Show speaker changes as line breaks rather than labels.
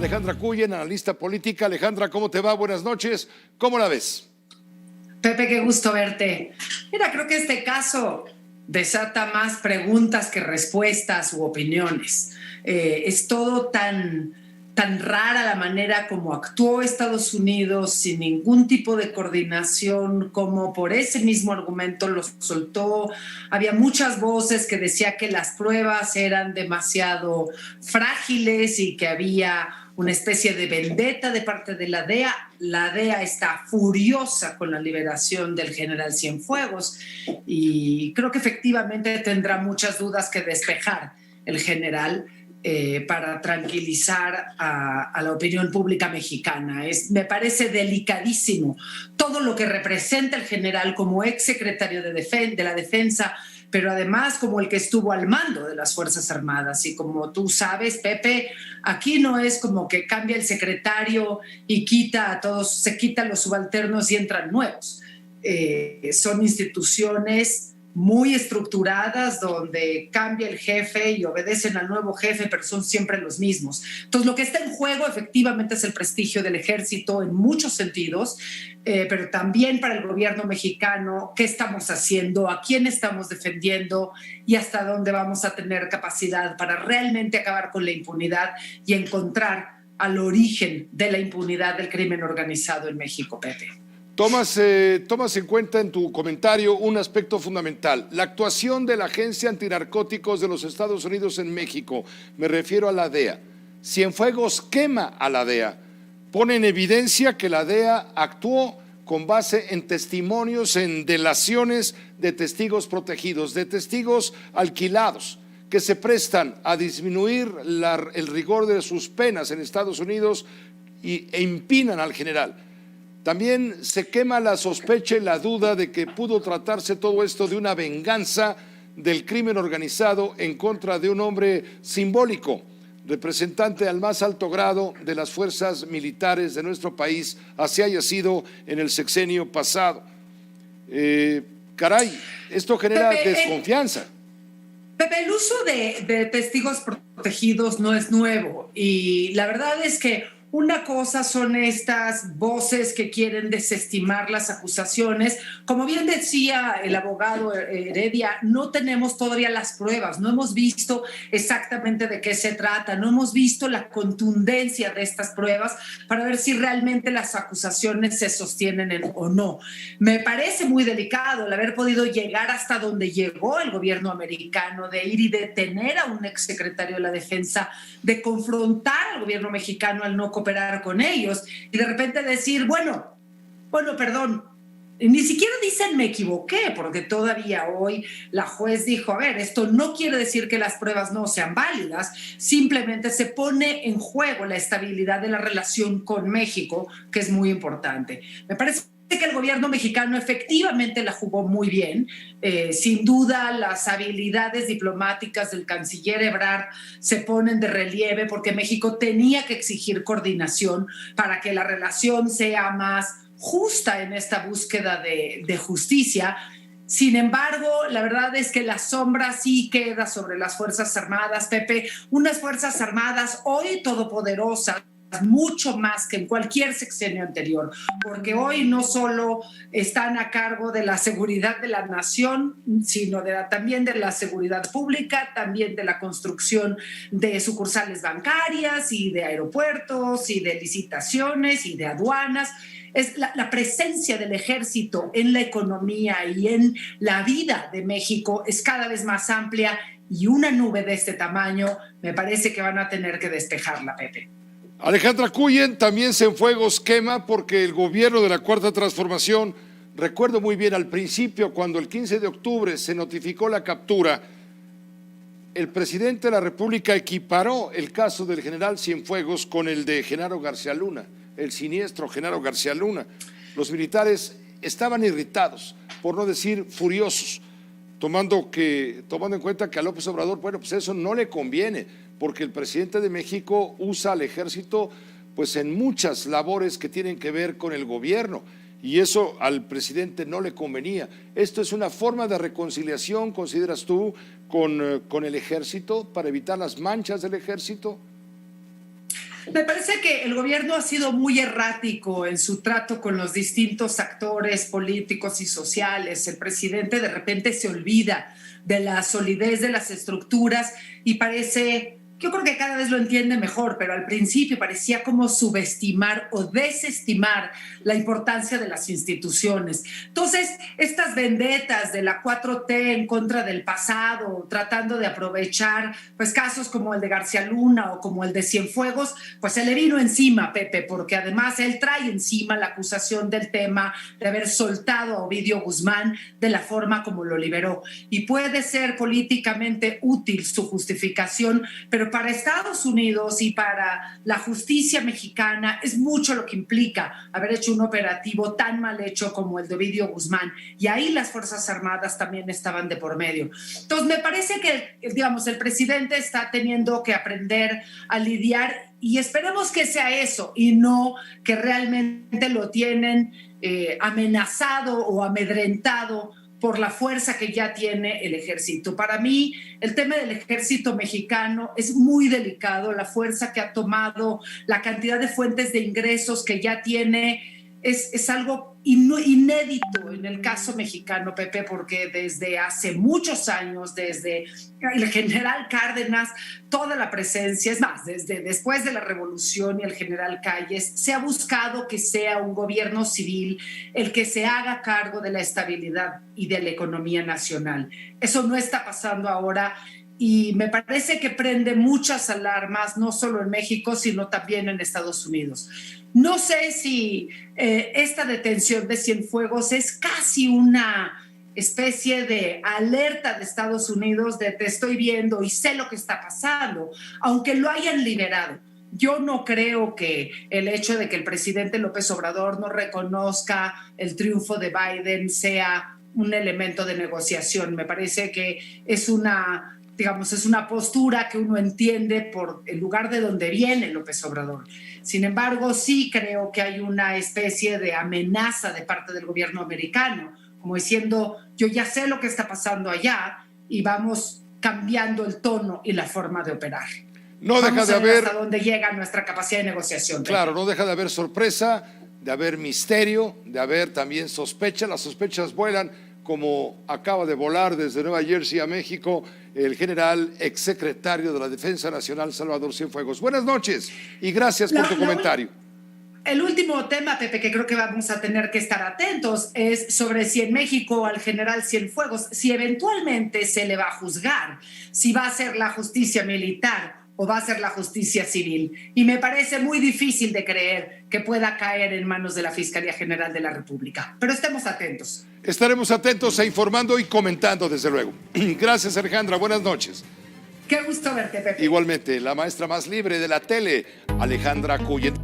Alejandra Cuyen, analista política. Alejandra, ¿cómo te va? Buenas noches. ¿Cómo la ves?
Pepe, qué gusto verte. Mira, creo que este caso desata más preguntas que respuestas u opiniones. Es todo tan rara la manera como actuó Estados Unidos sin ningún tipo de coordinación, como por ese mismo argumento lo soltó. Había muchas voces que decían que las pruebas eran demasiado frágiles y que había una especie de vendetta de parte de la DEA. La DEA está furiosa con la liberación del general Cienfuegos y creo que efectivamente tendrá muchas dudas que despejar el general para tranquilizar a la opinión pública mexicana. Me parece delicadísimo todo lo que representa el general como exsecretario de la Defensa, pero además como el que estuvo al mando de las Fuerzas Armadas. Y como tú sabes, Pepe, aquí no es como que cambia el secretario y se quitan los subalternos y entran nuevos. Son instituciones muy estructuradas donde cambia el jefe y obedecen al nuevo jefe, pero son siempre los mismos. Entonces, lo que está en juego efectivamente es el prestigio del ejército en muchos sentidos, pero también para el gobierno mexicano, qué estamos haciendo, a quién estamos defendiendo y hasta dónde vamos a tener capacidad para realmente acabar con la impunidad y encontrar al origen de la impunidad del crimen organizado en México, Pepe.
Tomas en cuenta en tu comentario un aspecto fundamental, la actuación de la Agencia Antinarcóticos de los Estados Unidos en México. Me refiero a la DEA. Cienfuegos quema a la DEA, pone en evidencia que la DEA actuó con base en testimonios, en delaciones de testigos protegidos, de testigos alquilados, que se prestan a disminuir el rigor de sus penas en Estados Unidos e impinan al general. También se quema la sospecha y la duda de que pudo tratarse todo esto de una venganza del crimen organizado en contra de un hombre simbólico, representante al más alto grado de las fuerzas militares de nuestro país, así haya sido en el sexenio pasado. Caray, esto genera desconfianza.
Pepe, el uso de testigos protegidos no es nuevo y la verdad es que una cosa son estas voces que quieren desestimar las acusaciones. Como bien decía el abogado Heredia, no tenemos todavía las pruebas, no hemos visto exactamente de qué se trata, no hemos visto la contundencia de estas pruebas para ver si realmente las acusaciones se sostienen o no. Me parece muy delicado el haber podido llegar hasta donde llegó el gobierno americano, de ir y detener a un exsecretario de la Defensa, de confrontar al gobierno mexicano al no cooperar con ellos y de repente decir, bueno, perdón, ni siquiera dicen me equivoqué, porque todavía hoy la juez dijo, a ver, esto no quiere decir que las pruebas no sean válidas, simplemente se pone en juego la estabilidad de la relación con México, que es muy importante. Me parece que el gobierno mexicano efectivamente la jugó muy bien. Sin duda las habilidades diplomáticas del canciller Ebrard se ponen de relieve porque México tenía que exigir coordinación para que la relación sea más justa en esta búsqueda de justicia. Sin embargo, la verdad es que la sombra sí queda sobre las Fuerzas Armadas, Pepe, unas Fuerzas Armadas hoy todopoderosas, mucho más que en cualquier sexenio anterior, porque hoy no solo están a cargo de la seguridad de la nación, sino también de la seguridad pública, también de la construcción de sucursales bancarias y de aeropuertos y de licitaciones y de aduanas. Es la presencia del ejército en la economía y en la vida de México es cada vez más amplia y una nube de este tamaño me parece que van a tener que despejarla, Pepe.
Alejandra Cuyen, también Cienfuegos quema porque el gobierno de la Cuarta Transformación, recuerdo muy bien al principio cuando el 15 de octubre se notificó la captura, el presidente de la República equiparó el caso del general Cienfuegos con el de Genaro García Luna, el siniestro Genaro García Luna. Los militares estaban irritados, por no decir furiosos, tomando en cuenta que a López Obrador, bueno, pues eso no le conviene, porque el presidente de México usa al ejército pues en muchas labores que tienen que ver con el gobierno y eso al presidente no le convenía. ¿Esto es una forma de reconciliación, consideras tú, con el ejército para evitar las manchas del ejército?
Me parece que el gobierno ha sido muy errático en su trato con los distintos actores políticos y sociales. El presidente de repente se olvida de la solidez de las estructuras y parece, yo creo que cada vez lo entiende mejor, pero al principio parecía como subestimar o desestimar la importancia de las instituciones. Entonces, estas vendetas de la 4T en contra del pasado, tratando de aprovechar pues casos como el de García Luna o como el de Cienfuegos, pues se le vino encima, Pepe, porque además él trae encima la acusación del tema de haber soltado a Ovidio Guzmán de la forma como lo liberó. Y puede ser políticamente útil su justificación, pero para Estados Unidos y para la justicia mexicana es mucho lo que implica haber hecho un operativo tan mal hecho como el de Ovidio Guzmán, y ahí las Fuerzas Armadas también estaban de por medio. Entonces me parece que, digamos, el presidente está teniendo que aprender a lidiar, y esperemos que sea eso y no que realmente lo tienen amenazado o amedrentado por la fuerza que ya tiene el ejército. Para mí, el tema del ejército mexicano es muy delicado. La fuerza que ha tomado, la cantidad de fuentes de ingresos que ya tiene, es algo inédito en el caso mexicano, Pepe, porque desde hace muchos años, desde el general Cárdenas, toda la presencia, es más, desde después de la Revolución y el general Calles, se ha buscado que sea un gobierno civil el que se haga cargo de la estabilidad y de la economía nacional. Eso no está pasando ahora, y me parece que prende muchas alarmas, no solo en México, sino también en Estados Unidos. No sé si esta detención de Cienfuegos es casi una especie de alerta de Estados Unidos de te estoy viendo y sé lo que está pasando, aunque lo hayan liberado. Yo no creo que el hecho de que el presidente López Obrador no reconozca el triunfo de Biden sea un elemento de negociación. Me parece que es una, digamos, es una postura que uno entiende por el lugar de donde viene López Obrador. Sin embargo, sí creo que hay una especie de amenaza de parte del gobierno americano, como diciendo, yo ya sé lo que está pasando allá y vamos cambiando el tono y la forma de operar.
No deja de haber...
hasta dónde llega nuestra capacidad de negociación.
Claro, no deja de haber sorpresa, de haber misterio, de haber también sospecha. Las sospechas vuelan, como acaba de volar desde Nueva Jersey a México el general exsecretario de la Defensa Nacional, Salvador Cienfuegos. Buenas noches y gracias por tu comentario.
El último tema, Pepe, que creo que vamos a tener que estar atentos es sobre si en México al general Cienfuegos, si eventualmente se le va a juzgar, si va a ser la justicia militar o va a ser la justicia civil. Y me parece muy difícil de creer que pueda caer en manos de la Fiscalía General de la República. Pero estemos atentos.
Estaremos atentos e informando y comentando, desde luego. Gracias, Alejandra. Buenas noches.
Qué gusto verte, Pepe.
Igualmente, la maestra más libre de la tele, Alejandra Cuyen.